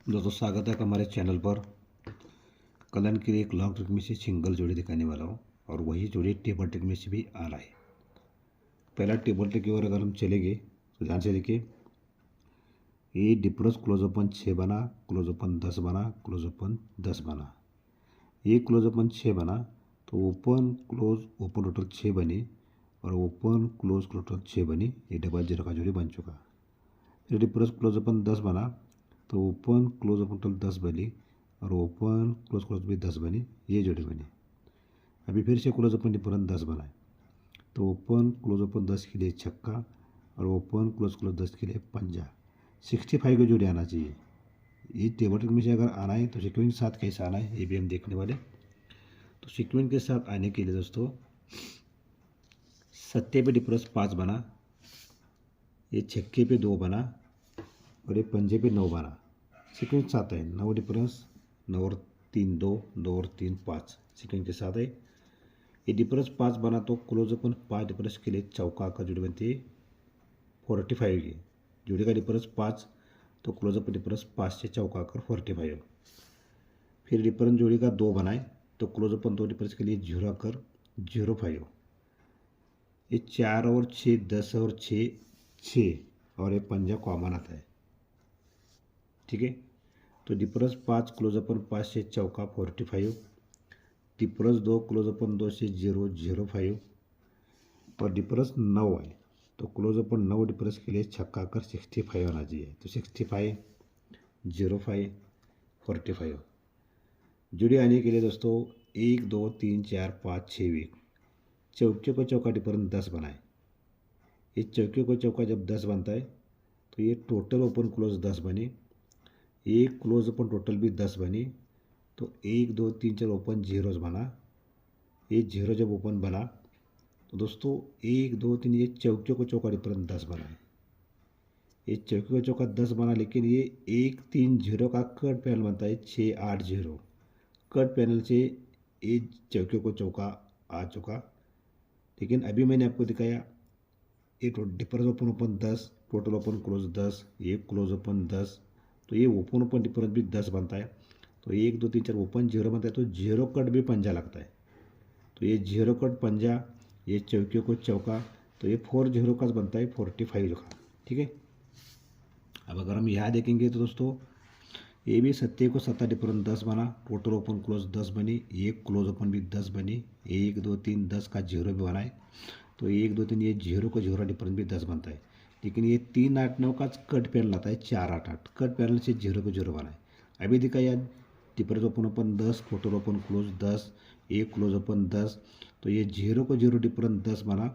दोस्तों स्वागत है हमारे चैनल पर। कलन के लिए एक लॉन्ग ट्रिक में से सिंगल जोड़ी दिखाने वाला हूँ और वही जोड़ी टेबल ट्रिक में से भी आ रहा है। पहला टेबल ट्रिक की ओर अगर हम चलेंगे तो ध्यान से देखिए, ये डिफरेंस क्लोज ओपन 6 बना, क्लोज ओपन 10 बना, क्लोज ओपन 10 बना। ये क्लोज ओपन 6 बना तो ओपन टोटल 6 बनी और ओपन क्लोज टोटल 6 बनी। ये डबल जीरो का जोड़ी बन चुका। फिर डिफरेंस क्लोज ओपन 10 बना तो ओपन क्लोज ओपन टोटल 10 बनी और ओपन क्लोज भी 10 बनी। ये जोड़ी बनी। अभी फिर से क्लोज ओपन डिफरेंस 10 बनाए तो ओपन क्लोज ओपन 10 के लिए छक्का और ओपन क्लोज 10 के लिए पंजा। 65 की जोड़ी आना चाहिए। ये टेबल ट्रिक में से अगर आना है तो सिक्वेंस के साथ कैसे आना है ये भी हम देखने वाले। तो सिक्वेंस के साथ आने के लिए दोस्तों, सत्ते पे डिफरेंस 5 बना, ये छक्के पे 2 बना और ये पंजे पे 9 बना। सीक्वेंस आता है 9 डिफरेंस, 9 और 3 2, 2 और 3 5 सीक्वेंस के साथ है। ये डिफरेंस 5 बना तो क्लोज ओपन 5 डिफरेंस के लिए चौका का जोड़ी बनती है 45 की। जोड़ी का डिफरेंस 5 तो क्लोज ओपन डिफरेंस 5 से चौका कर 45। फिर डिफरेंस जोड़ी का 2 बनाए तो क्लोज ओपन 2 डिफरेंस के लिए 0 कर 05। ये 4 और 6 10 और 6 6 और ये पंजा कॉमन आता है। ठीक है, तो डिफरेंस 5 क्लोज ओपन 5 से चौका 45, डिफरेंस 2 क्लोज ओपन 2 से 005 और डिफरेंस 9 है तो क्लोज ओपन 9 डिफरेंस के लिए छक्का कर 65 आना चाहिए। तो 65 05 45 जुड़ी आने के लिए दोस्तों 1 2 3 4 5 6 वीक चौके को चौका डिफरेंस 10 बनाए। ये चौके को चौका जब 10 बनता है तो ये टोटल ओपन क्लोज 10 बने, एक क्लोज ओपन टोटल भी 10 बनी। तो 1 2 3 4 ओपन जीरोज बना। ये जीरो जब ओपन बना तो दोस्तों 1 2 3 ये चौके को चौका डिफरेंस 10 बना है। ये चौके को चौका 10 बना, लेकिन ये 1 3 0 का कट पैनल बनता है 6 8 0। कट पैनल से ये चौके को चौका आ चुका। लेकिन अभी मैंने आपको दिखाया ये difference open 10, total open close 10, ये क्लोज ओपन 10 तो ये ओपन डिफरेंस भी 10 बनता है। तो 1 2 3 4 ओपन 0 बनता है तो 0 कट भी पंजा लगता है। तो ये 0 कट पंजा, ये चौके को चौका तो ये 4 0 का बनता है 45 का। ठीक है, अब अगर हम यहाँ देखेंगे तो दोस्तों ये भी सत्ते को सत्ता डिफरेंस 10 बना, टोटल ओपन क्लोज 10 बनी, ये क्लोज ओपन भी 10 बनी, 1 2 3 10 का 0 भी बनाए तो 1 2 3 ये 0 को 0 डिफरेंस भी 10 बनता है। लेकिन ये 3 8 9 का कट पैनल आता है 4 8 8, कट पैनल से 0 को 0 बनाए। अभी देखा यार difference open 10, total open close 10, एक क्लोज ओपन 10 तो ये 0 को 0 डिफरेंस 10 बना।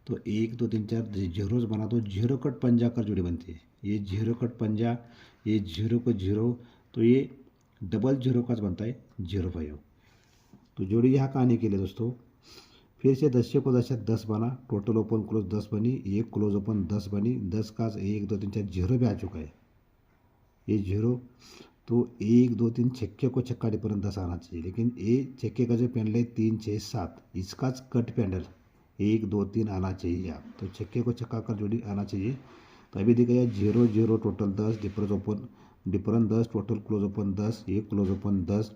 तो 1 2 3 4 जीरोज बना तो 0 कट पंजा कर जोड़ी बनती है। ये 0 कट पंजा, ये 0 को 0 तो ये डबल 0 का बनता है 05। तो जोड़ी यहाँ का आने के लिए दोस्तों फिर से 10 को 10 बना, टोटल ओपन क्लोज 10 बनी, ये क्लोज ओपन 10 बनी, 10 का 1 2 3 4 0 भी आ चुका है। ये 0 तो 1 2 3 छक्के को छक्का डिफरेंस 10 आना चाहिए। लेकिन ये छक्के का जो पैनल है 3 6 7 इसका कट पैनल 1 2 3 आना चाहिए। आप तो छक्के को छक्का कर जोड़ी आना चाहिए। तो अभी देखा जाए 0 0 total 10, difference 10, total close open 10, ये क्लोज ओपन 10,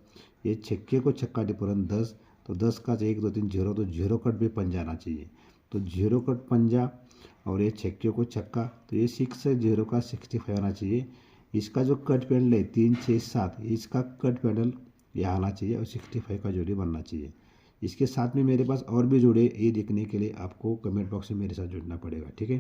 ये छक्के को छक्का डिफरेंस 10 तो 10 का 1 2 3 0 तो 0 कट भी पंजा आना चाहिए। तो 0 कट पंजा और ये छक्के को छक्का तो ये 6 से 0 का 65 आना चाहिए। इसका जो कट पैनल है 3 6 7 इसका कट पैनल यहाँ आना चाहिए और 65 का जोड़ी बनना चाहिए। इसके साथ में मेरे पास और भी जोड़े, ये देखने के लिए आपको कमेंट बॉक्स में मेरे साथ जुड़ना पड़ेगा। ठीक है।